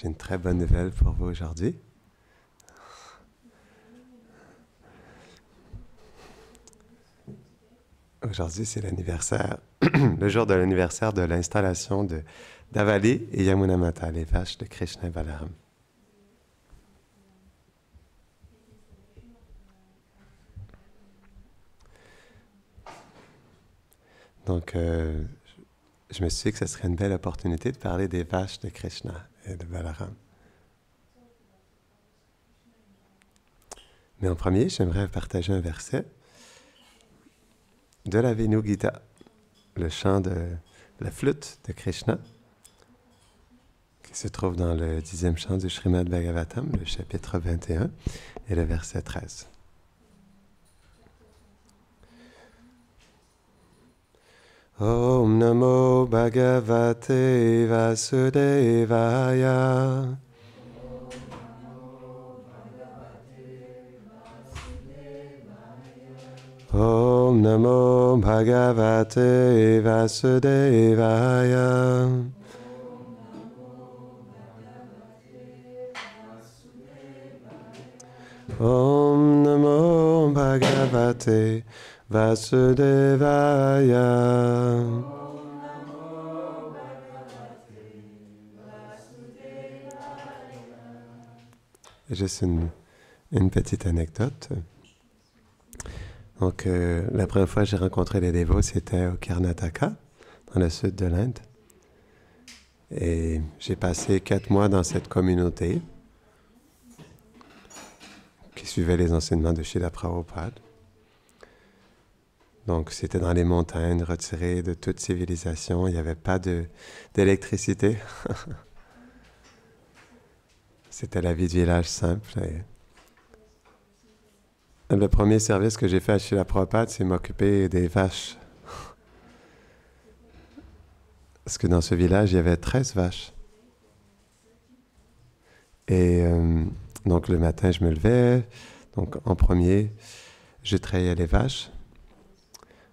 J'ai une très bonne nouvelle pour vous aujourd'hui. Aujourd'hui, c'est l'anniversaire, le jour de l'anniversaire de l'installation de d'Avali et Yamuna Mata, les vaches de Krishna et Balaram. Donc, je me suis dit que ce serait une belle opportunité de parler des vaches de Krishna et de Balaram. Mais en premier, j'aimerais partager un verset de la Venu Gita, le chant de la flûte de Krishna, qui se trouve dans le 10e chant du Srimad Bhagavatam, le chapitre 21 et le verset 13. Om Namo Bhagavate Vasudevaya. Om Namo Bhagavate Vasudevaya. Om Namo Bhagavate Vasudevaya. Juste une petite anecdote. Donc, la première fois que j'ai rencontré les dévots, c'était au Karnataka, dans le sud de l'Inde. Et j'ai passé 4 mois dans cette communauté qui suivait les enseignements de Srila Prabhupada. Donc, c'était dans les montagnes, retiré de toute civilisation. Il n'y avait pas d'électricité. C'était la vie de village simple. Et le premier service que j'ai fait à Srila Prabhupada, c'est m'occuper des vaches. Parce que dans ce village, il y avait 13 vaches. Et donc, le matin, je me levais. Donc, en premier, je trayais les vaches.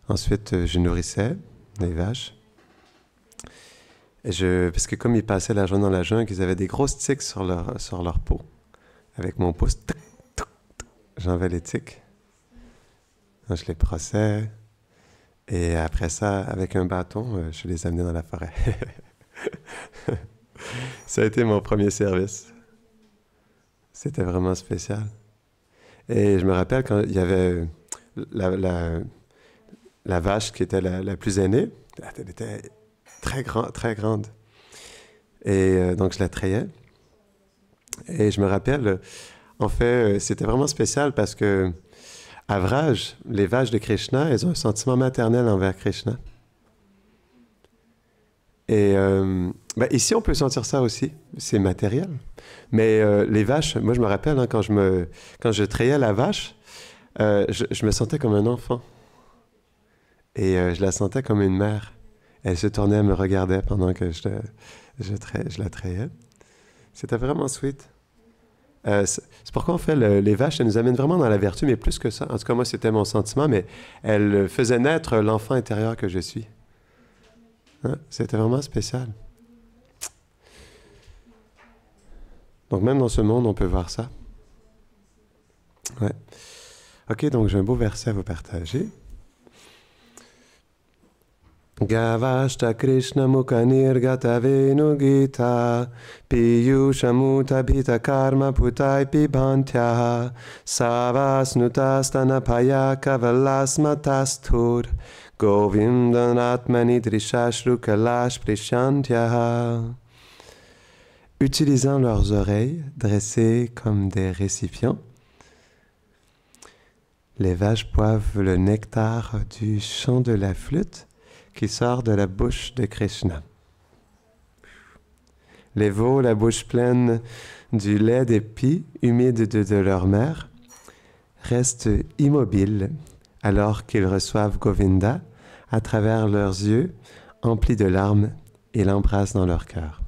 Ensuite, je nourrissais les vaches. Et parce que comme ils passaient la journée dans la jungle, ils avaient des grosses tiques sur leur peau. Avec mon pouce, j'enlevais les tiques. Je les brossais. Et après ça, avec un bâton, je les amenais dans la forêt. Ça a été mon premier service. C'était vraiment spécial. Et je me rappelle quand il y avait la vache qui était la plus aînée. Elle était très grande. Et donc, je la trayais. Et je me rappelle, en fait, c'était vraiment spécial parce que à Vraj, les vaches de Krishna, elles ont un sentiment maternel envers Krishna. Et ici, on peut sentir ça aussi. C'est matériel. Mais les vaches, moi, je me rappelle, quand je trayais la vache, je me sentais comme un enfant. Et je la sentais comme une mère. Elle se tournait, elle me regardait pendant que je la trayais. C'était vraiment sweet. C'est pourquoi, en fait, les vaches, elles nous amènent vraiment dans la vertu, mais plus que ça. En tout cas, moi, c'était mon sentiment, mais elles faisaient naître l'enfant intérieur que je suis. Hein? C'était vraiment spécial. Donc, même dans ce monde, on peut voir ça. Ouais. Ok, donc j'ai un beau verset à vous partager. Gavashta Krishna Mukhanirgata Venu Gita Piyushamuta Bhita Karma Putai Pibhantya Savasnutastana Payaka Valasmatastur Govindanatmani Drishashru Kalash Prishantya. Utilisant leurs oreilles dressées comme des récipients, les vaches boivent le nectar du chant de la flûte qui sort de la bouche de Krishna. Les veaux, la bouche pleine du lait d'épis humide de leur mère, restent immobiles alors qu'ils reçoivent Govinda à travers leurs yeux emplis de larmes et l'embrassent dans leur cœur.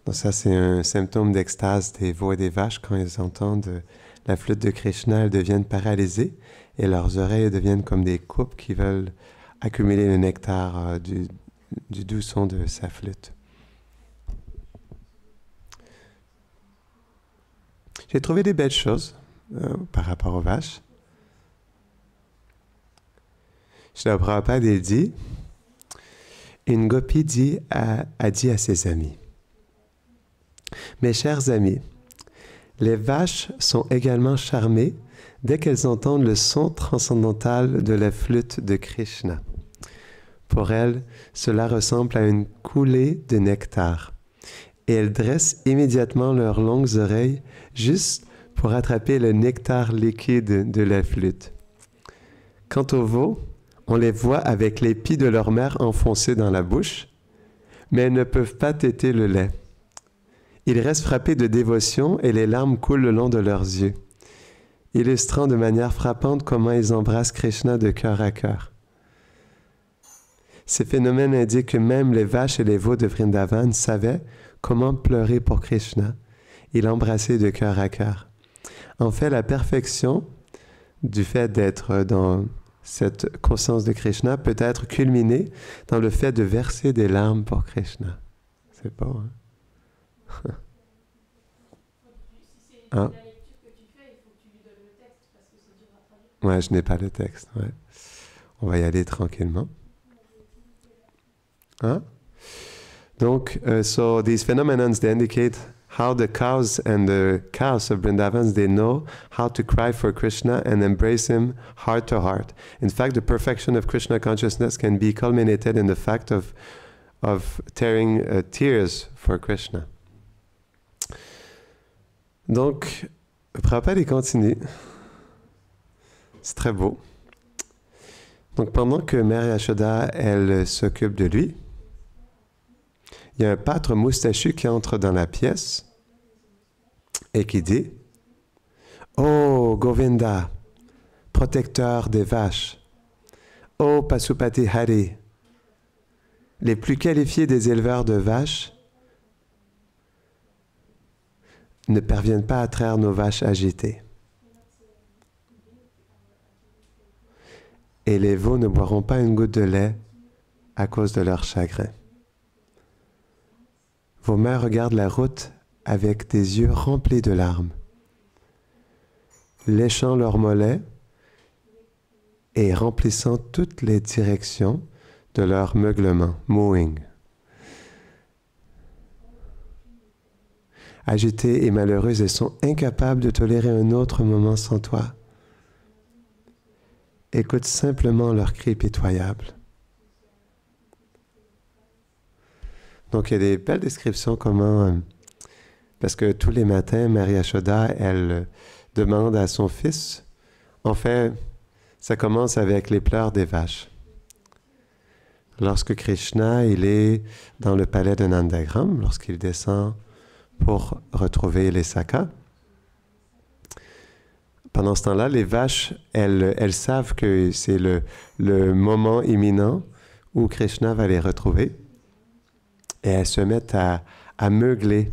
Donc ça, c'est un symptôme d'extase des veaux et des vaches quand ils entendent la flûte de Krishna. Elles deviennent paralysées et leurs oreilles deviennent comme des coupes qui veulent accumuler le nectar du doux son de sa flûte. J'ai trouvé des belles choses par rapport aux vaches. Shrila Prabhupada dit, une gopi a dit à ses amis, mes chers amis, les vaches sont également charmées dès qu'elles entendent le son transcendantal de la flûte de Krishna. Pour elles, cela ressemble à une coulée de nectar. Et elles dressent immédiatement leurs longues oreilles juste pour attraper le nectar liquide de la flûte. Quant aux veaux, on les voit avec les pieds de leur mère enfoncés dans la bouche, mais elles ne peuvent pas téter le lait. Ils restent frappés de dévotion et les larmes coulent le long de leurs yeux, illustrant de manière frappante comment ils embrassent Krishna de cœur à cœur. Ces phénomènes indiquent que même les vaches et les veaux de Vrindavan savaient comment pleurer pour Krishna et l'embrasser de cœur à cœur. En fait, la perfection du fait d'être dans cette conscience de Krishna peut être culminée dans le fait de verser des larmes pour Krishna. C'est beau, hein? Hein? Ouais, je n'ai pas le texte. Ouais. On va y aller tranquillement. Hein? Donc, so these phenomena they indicate how the cows and the cows of Vrindavan, they know how to cry for Krishna and embrace him heart to heart. In fact, the perfection of Krishna consciousness can be culminated in the fact of tearing tears for Krishna. Donc, Prabhupada continue. C'est très beau. Donc, pendant que Mère Yashoda, elle s'occupe de lui, il y a un pâtre moustachu qui entre dans la pièce et qui dit « Oh, Govinda, protecteur des vaches, oh, Pasupati Hari, les plus qualifiés des éleveurs de vaches ne parviennent pas à traire nos vaches agitées. Et les veaux ne boiront pas une goutte de lait à cause de leur chagrin. Vos mères regardent la route avec des yeux remplis de larmes, léchant leurs mollets et remplissant toutes les directions de leur meuglement, mooing. Agitées et malheureuses, elles sont incapables de tolérer un autre moment sans toi. Écoute simplement leurs cris pitoyables. Donc, il y a des belles descriptions comment... parce que tous les matins, Mère Yashoda, elle demande à son fils... En fait, ça commence avec les pleurs des vaches. Lorsque Krishna, il est dans le palais de Nandagram, lorsqu'il descend pour retrouver les sakas, pendant ce temps-là, les vaches, elles savent que c'est le moment imminent où Krishna va les retrouver. Et elles se mettent à meugler.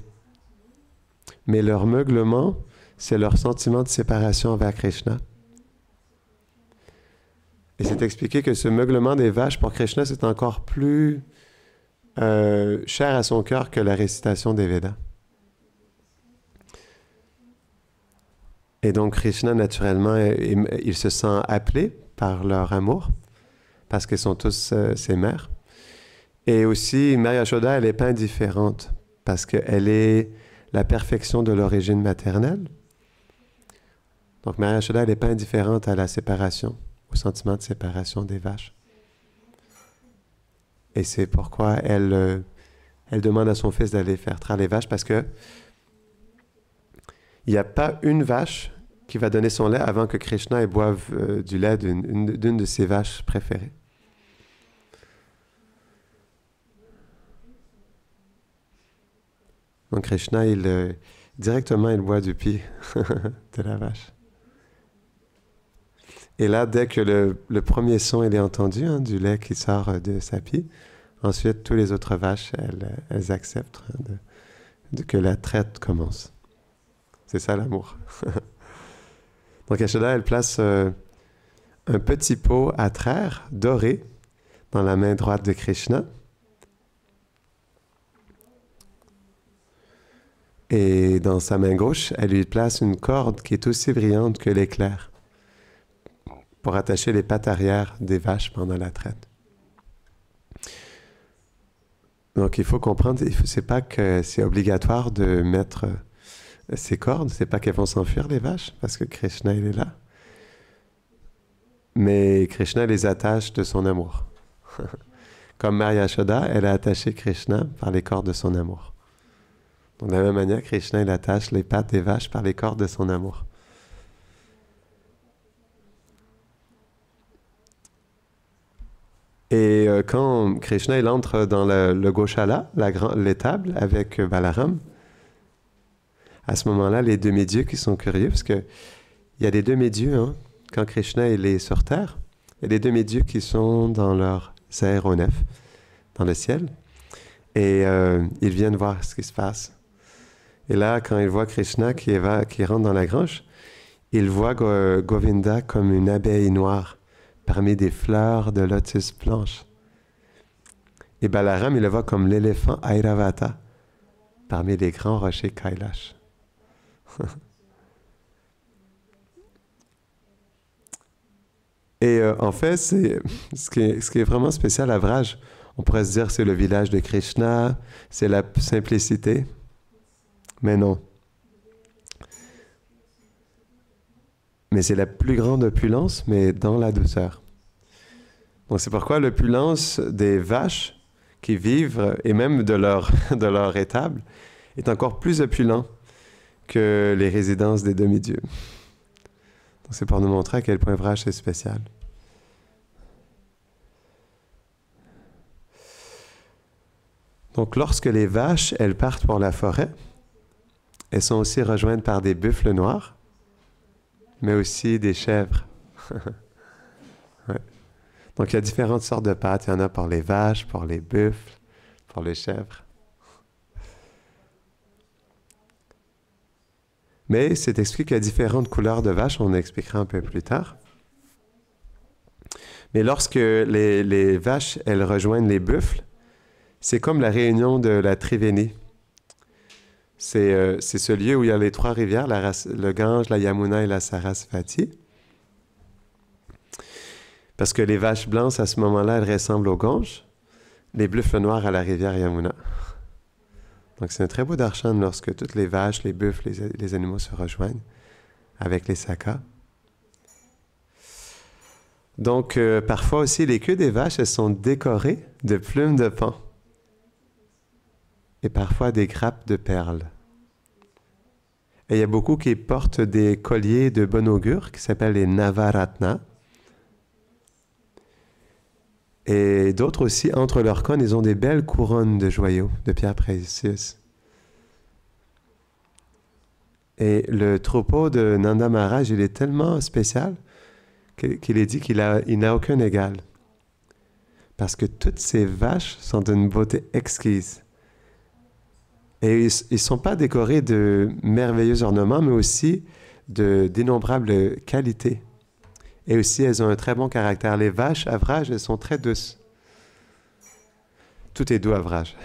Mais leur meuglement, c'est leur sentiment de séparation envers Krishna. Et c'est expliqué que ce meuglement des vaches, pour Krishna, c'est encore plus cher à son cœur que la récitation des Védas. Et donc Krishna, naturellement, il se sent appelé par leur amour, parce qu'ils sont tous ses mères. Et aussi, Mère Yashoda, elle n'est pas indifférente, parce qu'elle est la perfection de l'origine maternelle. Donc Mère Yashoda, elle n'est pas indifférente à la séparation, au sentiment de séparation des vaches. Et c'est pourquoi elle demande à son fils d'aller faire traire les vaches, parce que il n'y a pas une vache qui va donner son lait avant que Krishna boive du lait d'une de ses vaches préférées. Donc Krishna, directement, il boit du pied de la vache. Et là, dès que le premier son il est entendu, hein, du lait qui sort de sa pie, ensuite, toutes les autres vaches, elles acceptent que la traite commence. C'est ça l'amour. Donc Yashoda, elle place un petit pot à traire, doré, dans la main droite de Krishna. Et dans sa main gauche, elle lui place une corde qui est aussi brillante que l'éclair pour attacher les pattes arrière des vaches pendant la traite. Donc il faut comprendre, c'est pas que c'est obligatoire de mettre ces cordes, c'est pas qu'elles vont s'enfuir les vaches, parce que Krishna il est là. Mais Krishna les attache de son amour. Comme Maya Yashoda, elle a attaché Krishna par les cordes de son amour. Donc, de la même manière, Krishna il attache les pattes des vaches par les cordes de son amour. Et quand Krishna il entre dans le Goshala, l'étable avec Balaram, à ce moment-là, les demi-dieux qui sont curieux, parce qu'il y a des demi-dieux, hein, quand Krishna il est sur terre, il y a des demi-dieux qui sont dans leurs aéronefs, dans le ciel, et ils viennent voir ce qui se passe. Et là, quand ils voient Krishna qui rentre dans la grange, ils voient Govinda comme une abeille noire parmi des fleurs de lotus blanches. Et Balaram, il le voit comme l'éléphant Airavata parmi les grands rochers Kailash. Et en fait, ce qui est vraiment spécial à Vraj. On pourrait se dire c'est le village de Krishna, c'est la simplicité. Mais non. Mais c'est la plus grande opulence, mais dans la douceur. Donc c'est pourquoi l'opulence des vaches qui vivent, et même de leur étable, est encore plus opulent que les résidences des demi-dieux. Donc c'est pour nous montrer à quel point Vraj est spécial. Donc lorsque les vaches, elles partent pour la forêt, elles sont aussi rejointes par des buffles noirs, mais aussi des chèvres. Ouais. Donc il y a différentes sortes de pâtes. Il y en a pour les vaches, pour les buffles, pour les chèvres. Mais c'est expliqué qu'il y a différentes couleurs de vaches, on expliquera un peu plus tard. Mais lorsque les vaches, elles rejoignent les buffles, c'est comme la réunion de la Triveni. C'est ce lieu où il y a les trois rivières, le Gange, la Yamuna et la Sarasvati. Parce que les vaches blanches, à ce moment-là, elles ressemblent au Gange, les buffles noirs à la rivière Yamuna. Donc c'est un très beau darshan lorsque toutes les vaches, les buffles, les animaux se rejoignent avec les sakas. Donc parfois aussi, les queues des vaches, elles sont décorées de plumes de paon. Et parfois des grappes de perles. Et il y a beaucoup qui portent des colliers de bon augure qui s'appellent les Navaratna. Et d'autres aussi, entre leurs cônes, ils ont des belles couronnes de joyaux, de pierres précieuses. Et le troupeau de Nanda Maharaj, il est tellement spécial qu'il est dit qu'il n'a aucun égal. Parce que toutes ces vaches sont d'une beauté exquise. Et ils ne sont pas décorés de merveilleux ornements, mais aussi d'innombrables qualités. Et aussi, elles ont un très bon caractère. Les vaches à Vraj, elles sont très douces. Tout est doux à Vraj.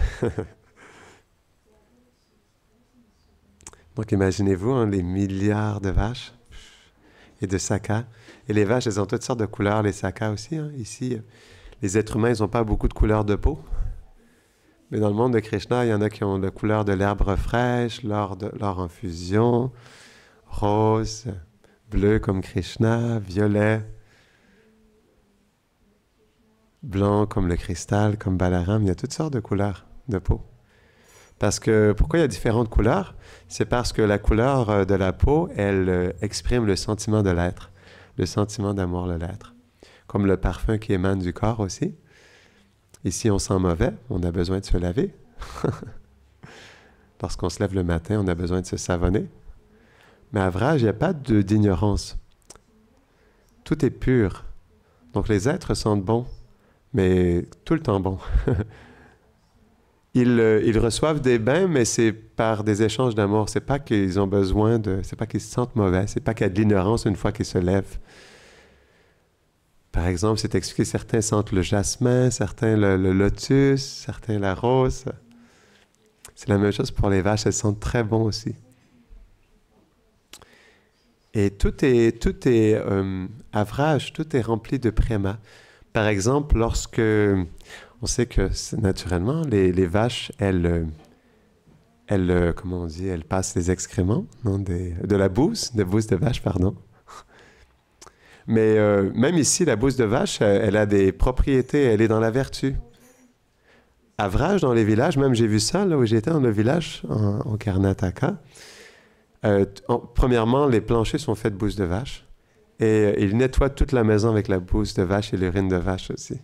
Donc imaginez-vous, hein, les milliards de vaches et de sakas. Et les vaches, elles ont toutes sortes de couleurs, les sakas aussi. Hein. Ici, les êtres humains, ils n'ont pas beaucoup de couleurs de peau. Mais dans le monde de Krishna, il y en a qui ont la couleur de l'herbe fraîche, l'or en fusion, rose, bleu comme Krishna, violet, blanc comme le cristal, comme Balaram. Il y a toutes sortes de couleurs de peau. Parce que, pourquoi il y a différentes couleurs? C'est parce que la couleur de la peau, elle exprime le sentiment de l'être, le sentiment d'amour de l'être. Comme le parfum qui émane du corps aussi. Ici, on sent mauvais, on a besoin de se laver. Lorsqu'on se lève le matin, on a besoin de se savonner. Mais à Vraj, il n'y a pas d'ignorance. Tout est pur. Donc les êtres sentent bon, mais tout le temps bon. Ils reçoivent des bains, mais c'est par des échanges d'amour. C'est pas qu'ils ont besoin de... C'est pas qu'ils se sentent mauvais. C'est pas qu'il y a de l'ignorance une fois qu'ils se lèvent. Par exemple, c'est expliqué, certains sentent le jasmin, certains le lotus, certains la rose. C'est la même chose pour les vaches, elles sentent très bon aussi. Et à Vraj, tout est rempli de préma. Par exemple, lorsque on sait que naturellement, les vaches, comment on dit, elles passent les excréments, non, de la bouse de vache, pardon. Mais même ici, la bouse de vache, elle a des propriétés, elle est dans la vertu. À Vraj, dans les villages, même j'ai vu ça, là où j'étais dans le village, en Karnataka, premièrement, les planchers sont faits de bouse de vache. Et ils nettoient toute la maison avec la bouse de vache et l'urine de vache aussi.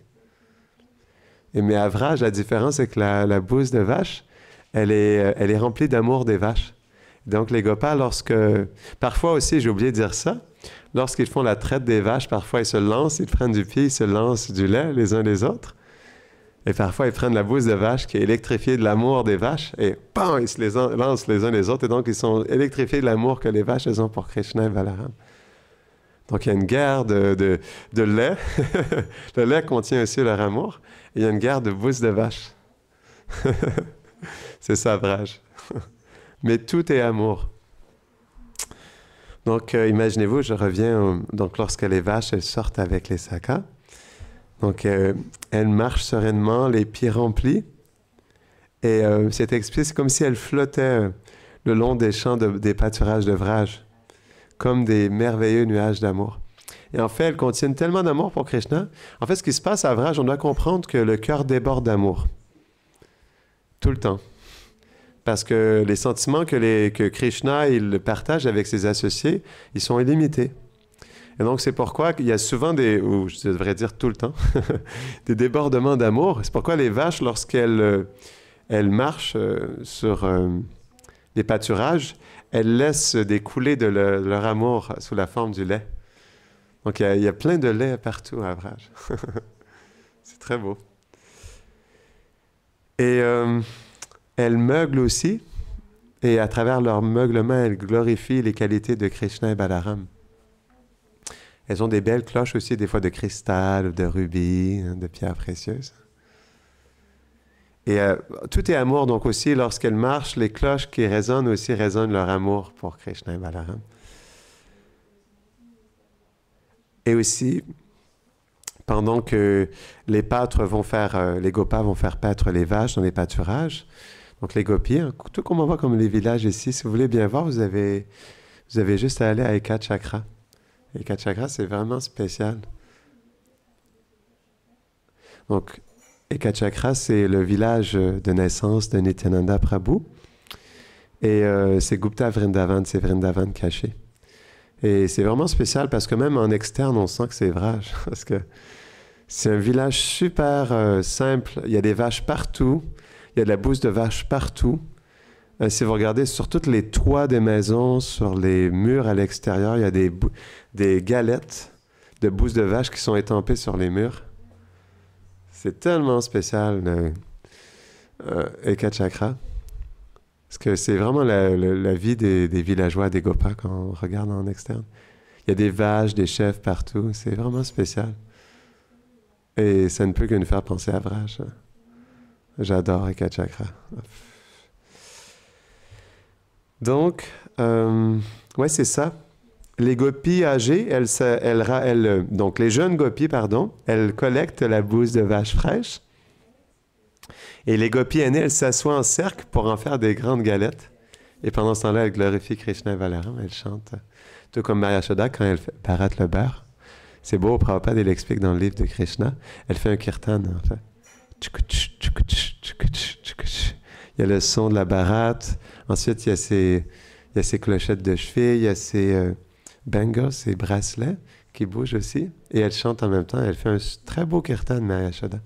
Mais à Vraj, la différence, c'est que la bouse de vache, elle est remplie d'amour des vaches. Donc les Gopas, parfois aussi, j'ai oublié de dire ça, lorsqu'ils font la traite des vaches, parfois ils se lancent, ils prennent du pied, ils se lancent du lait les uns les autres. Et parfois ils prennent la bouse de vache qui est électrifiée de l'amour des vaches et pam, ils se lancent les uns les autres. Et donc ils sont électrifiés de l'amour que les vaches ont pour Krishna et Balaram. Donc il y a une guerre de lait. Le lait contient aussi leur amour. Et il y a une guerre de bouse de vache. C'est ça, Vraj. Mais tout est amour. Donc imaginez-vous, je reviens, donc lorsque les vaches, elles sortent avec les sakas. Donc elles marchent sereinement, les pieds remplis. Et c'est expliqué, c'est comme si elles flottaient le long des champs des pâturages de Vraj, comme des merveilleux nuages d'amour. Et en fait, elles contiennent tellement d'amour pour Krishna. En fait, ce qui se passe à Vraj, on doit comprendre que le cœur déborde d'amour. Tout le temps. Parce que les sentiments que Krishna il partage avec ses associés, ils sont illimités. Et donc, c'est pourquoi il y a souvent ou je devrais dire tout le temps, des débordements d'amour. C'est pourquoi les vaches, lorsqu'elles marchent sur les pâturages, elles laissent découler de leur amour sous la forme du lait. Donc, il y a plein de lait partout à Vraj. C'est très beau. Et elles meuglent aussi, et à travers leur meuglement, elles glorifient les qualités de Krishna et Balaram. Elles ont des belles cloches aussi, des fois de cristal, de rubis, de pierres précieuses. Et tout est amour, donc aussi, lorsqu'elles marchent, les cloches qui résonnent aussi résonnent leur amour pour Krishna et Balaram. Et aussi, pendant que les pâtres les Gopas vont faire paître les vaches dans les pâturages, donc les gopis, tout comme on voit comme les villages ici, si vous voulez bien voir, vous avez juste à aller à Eka Chakra. Eka Chakra, c'est vraiment spécial. Donc, Eka Chakra, c'est le village de naissance de Nityananda Prabhu. Et c'est Gupta Vrindavan, c'est Vrindavan caché. Et c'est vraiment spécial parce que même en externe, on sent que c'est Vraj. Parce que c'est un village super simple. Il y a des vaches partout. Il y a de la bouse de vache partout. Si vous regardez sur tous les toits des maisons, sur les murs à l'extérieur, il y a des galettes de bouse de vache qui sont étampées sur les murs. C'est tellement spécial, Eka Chakra. Parce que c'est vraiment la vie des villageois, des Gopas, quand on regarde en externe. Il y a des vaches, des chèvres partout. C'est vraiment spécial. Et ça ne peut que nous faire penser à Vraj. J'adore Eka Chakra. Donc, ouais, c'est ça. Les gopis âgées, donc les jeunes gopis, pardon, elles collectent la bouse de vache fraîche. Et les gopis aînées, elles s'assoient en cercle pour en faire des grandes galettes. Et pendant ce temps-là, elles glorifient Krishna et Balaram. Elles chantent. Tout comme Maria Yashoda, quand elle parate le beurre. C'est beau, Prabhupada, il l'explique dans le livre de Krishna. Elle fait un kirtan, en fait. Il y a le son de la bharate. Ensuite, il y a ces clochettes de cheville, il y a ces bangles, ces bracelets qui bougent aussi. Et elle chante en même temps. Elle fait un très beau kirtan, Maria Yashoda.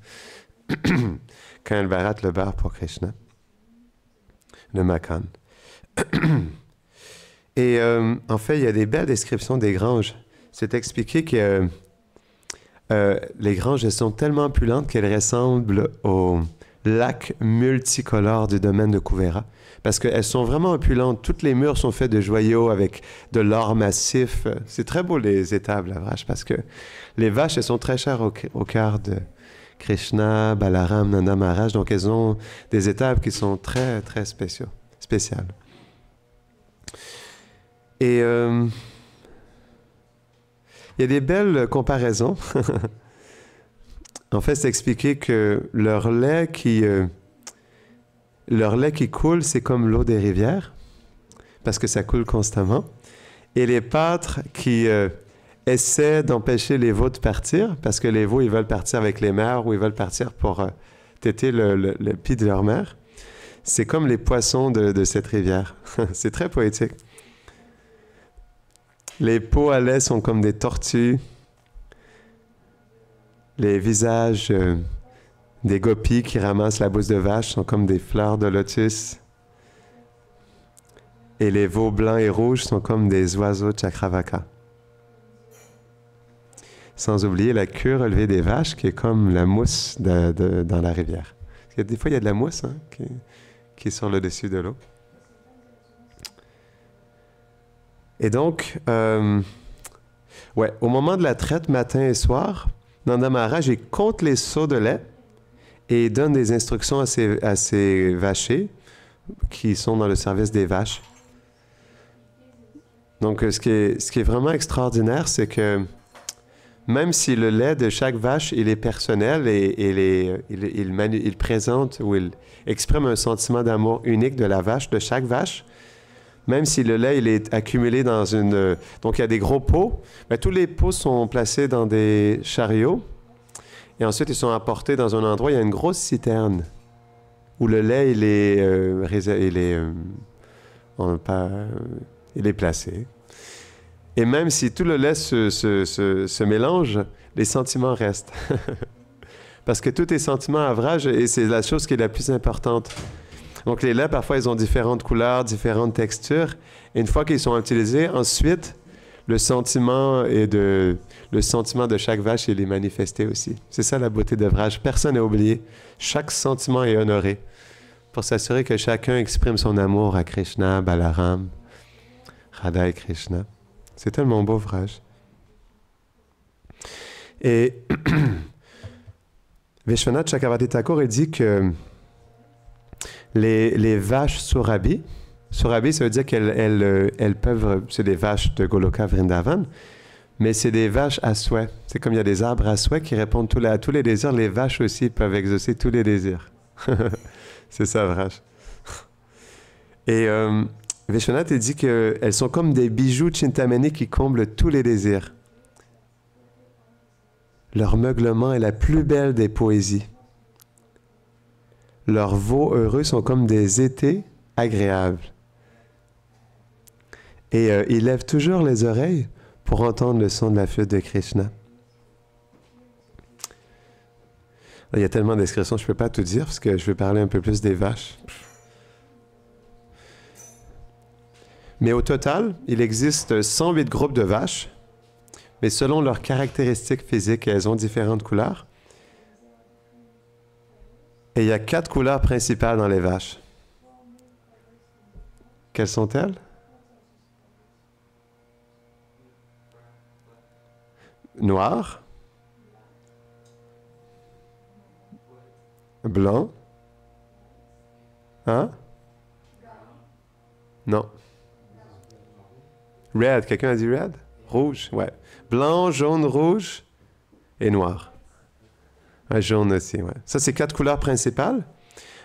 Quand elle bharate le beurre pour Krishna. Le makan. Et en fait, il y a des belles descriptions des granges. C'est expliqué que les granges, elles sont tellement opulentes qu'elles ressemblent aux lacs multicolores du domaine de Kuvera. Parce qu'elles sont vraiment opulentes. Toutes les murs sont faits de joyaux avec de l'or massif. C'est très beau, les étables, la vache, parce que les vaches, elles sont très chères au cœur de Krishna, Balaram, Nanda Maharaj. Donc, elles ont des étables qui sont très, très spéciales. Et il y a des belles comparaisons. En fait, c'est expliqué que leur lait qui coule, c'est comme l'eau des rivières, parce que ça coule constamment. Et les pâtres qui essaient d'empêcher les veaux de partir, parce que les veaux, ils veulent partir avec les mères ou ils veulent partir pour téter le pied de leur mère. C'est comme les poissons de cette rivière. C'est très poétique. Les pots à lait sont comme des tortues. Les visages des gopis qui ramassent la bouse de vache sont comme des fleurs de lotus. Et les veaux blancs et rouges sont comme des oiseaux de Chakravaka. Sans oublier la queue relevée des vaches qui est comme la mousse dans la rivière. Des fois, il y a de la mousse qui est sur le dessus de l'eau. Et donc, au moment de la traite, matin et soir, Nanda Maharaj, il compte les seaux de lait et il donne des instructions à ses vachers qui sont dans le service des vaches. Donc, ce qui est vraiment extraordinaire, c'est que même si le lait de chaque vache, il est personnel et il présente ou il exprime un sentiment d'amour unique de la vache, de chaque vache, même si le lait il est accumulé dans une... Donc, il y a des gros pots. Mais tous les pots sont placés dans des chariots. Et ensuite, ils sont apportés dans un endroit. Il y a une grosse citerne où le lait, il est placé. Et même si tout le lait se mélange, les sentiments restent. Parce que tous tes sentiments avragent, et c'est la chose qui est la plus importante. Donc, les laits, parfois, ils ont différentes couleurs, différentes textures. Et une fois qu'ils sont utilisés, ensuite, le sentiment de chaque vache, il est manifesté aussi. C'est ça la beauté d'œuvrage. Personne n'est oublié. Chaque sentiment est honoré pour s'assurer que chacun exprime son amour à Krishna, Balaram, Radha et Krishna. C'est tellement beau ouvrage. Et Vishwanath Chakravarti Thakur, il dit que les vaches Surabhi, ça veut dire qu'elles peuvent, c'est des vaches de Goloka Vrindavan, mais c'est des vaches à souhait. C'est comme il y a des arbres à souhait qui répondent à tous les désirs, les vaches aussi peuvent exaucer tous les désirs. C'est ça, vache. Et Vishwanath, il dit qu'elles sont comme des bijoux Chintamani qui comblent tous les désirs. Leur meuglement est la plus belle des poésies. Leurs veaux heureux sont comme des étés agréables. Et ils lèvent toujours les oreilles pour entendre le son de la flûte de Krishna. Il y a tellement de descriptions, je ne peux pas tout dire parce que je vais parler un peu plus des vaches. Mais au total, il existe 108 groupes de vaches, mais selon leurs caractéristiques physiques, elles ont différentes couleurs. Et il y a 4 couleurs principales dans les vaches. Quelles sont-elles? Noir, blanc, hein? Non. Red, quelqu'un a dit red? Rouge, ouais. Blanc, jaune, rouge et noir. Ouais, jaune aussi, ouais. Ça, c'est 4 couleurs principales.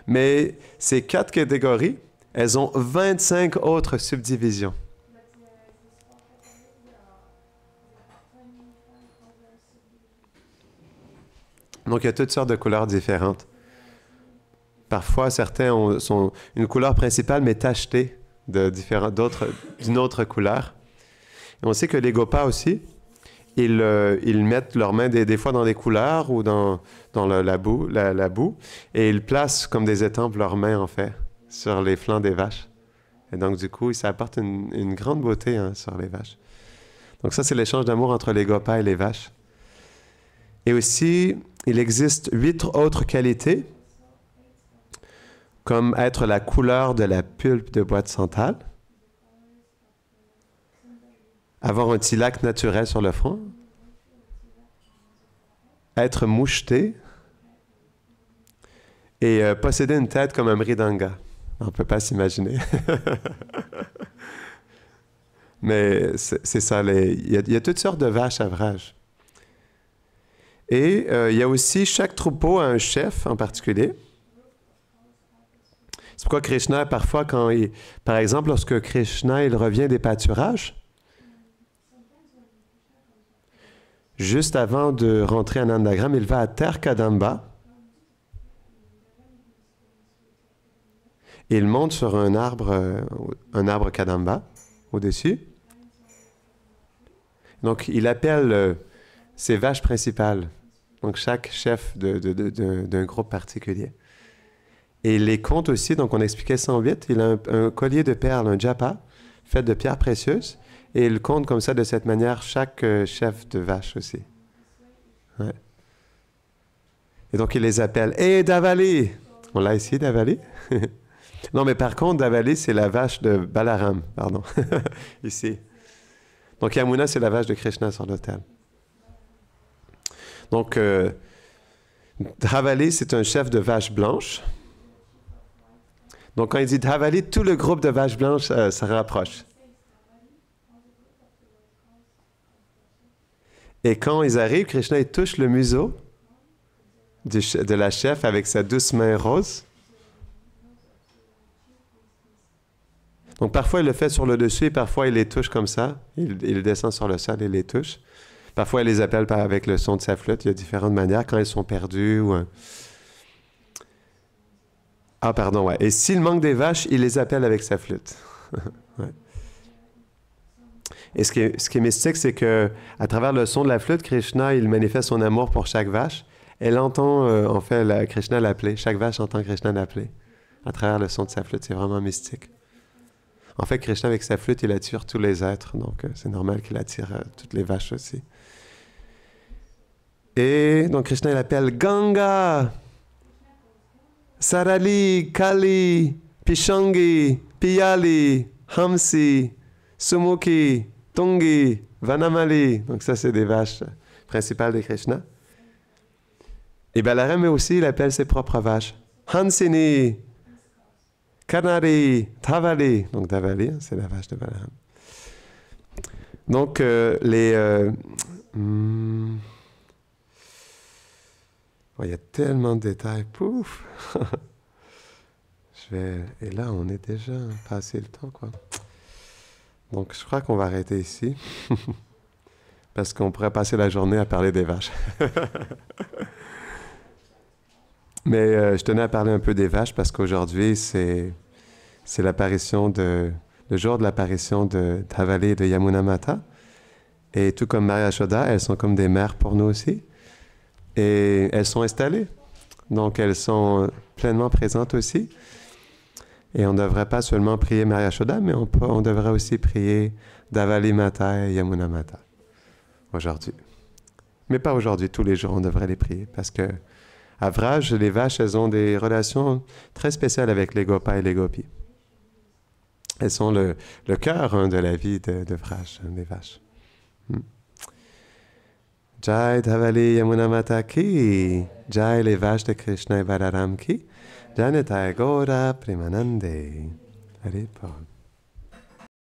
Mais ces 4 catégories, elles ont 25 autres subdivisions. Donc, il y a toutes sortes de couleurs différentes. Parfois, certains sont une couleur principale, mais tachetée d'une autre couleur. Et on sait que les gopas aussi, ils mettent leurs mains des fois dans des couleurs ou dans la boue, et ils placent comme des étampes leurs mains, en fait, sur les flancs des vaches. Et donc, du coup, ça apporte une grande beauté sur les vaches. Donc ça, c'est l'échange d'amour entre les gopas et les vaches. Et aussi, il existe 8 autres qualités comme être la couleur de la pulpe de bois de santal, avoir un petit lac naturel sur le front, être moucheté et posséder une tête comme un mridanga. On ne peut pas s'imaginer. Mais c'est ça, il y a toutes sortes de vaches à Vraj. Et il y a aussi, chaque troupeau a un chef en particulier. C'est pourquoi Krishna, parfois, par exemple, lorsque Krishna il revient des pâturages, juste avant de rentrer à Nandagram, il va à Terre Kadamba. Et il monte sur un arbre Kadamba au-dessus. Donc, il appelle ses vaches principales. Donc, chaque chef d'un groupe particulier. Et il les compte aussi, donc on expliquait 108, il a un collier de perles, un japa, fait de pierres précieuses, et il compte comme ça, de cette manière, chaque chef de vache aussi. Ouais. Et donc il les appelle « Hé, Davali !» On l'a ici, Davali? Non, mais par contre, Davali, c'est la vache de Balaram, pardon, ici. Donc Yamuna, c'est la vache de Krishna sur l'autel. Donc, Dhavali, c'est un chef de vache blanche. Donc, quand il dit Dhavali, tout le groupe de vaches blanches se rapproche. Et quand ils arrivent, Krishna il touche le museau de la chef avec sa douce main rose. Donc, parfois, il le fait sur le dessus et parfois, il les touche comme ça. Il descend sur le sol et les touche. Parfois, il les appelle avec le son de sa flûte. Il y a différentes manières quand ils sont perdus ou... Ah, pardon, ouais. Et s'il manque des vaches, il les appelle avec sa flûte. Ouais. Et ce qui est mystique, c'est que à travers le son de la flûte, Krishna, il manifeste son amour pour chaque vache. Elle entend, en fait, Krishna l'appeler. Chaque vache entend Krishna l'appeler. À travers le son de sa flûte, c'est vraiment mystique. En fait, Krishna, avec sa flûte, il attire tous les êtres. Donc, c'est normal qu'il attire toutes les vaches aussi. Et donc, Krishna, il appelle Ganga, Sarali, Kali, Pishangi, Piyali, Hamsi, Sumukhi, Tungi, Vanamali. Donc ça, c'est des vaches principales de Krishna. Et Balaram aussi, il appelle ses propres vaches. Hansini, Kanari, Tavali. Donc Tavali, c'est la vache de Balaram. Donc il y a tellement de détails. Pouf! Et là, on est déjà passé le temps, quoi. Donc, je crois qu'on va arrêter ici. Parce qu'on pourrait passer la journée à parler des vaches. Mais je tenais à parler un peu des vaches parce qu'aujourd'hui, c'est l'apparition le jour de l'apparition de Dhavali et de Yamuna Mata. Et tout comme Maria Yashoda, elles sont comme des mères pour nous aussi. Et elles sont installées. Donc, elles sont pleinement présentes aussi. Et on ne devrait pas seulement prier Maria Yashoda, mais on devrait aussi prier Dhavali Mata et Yamuna Mata aujourd'hui. Mais pas aujourd'hui, tous les jours, on devrait les prier. Parce que à Vraj, les vaches, elles ont des relations très spéciales avec les Gopas et les Gopis. Elles sont le cœur de la vie de Vraj, les vaches. Jai Dhavali Yamuna Mata ki, Jai les vaches de Krishna et Balaram ki, Jai Nitai Gaura Premanande. Allez,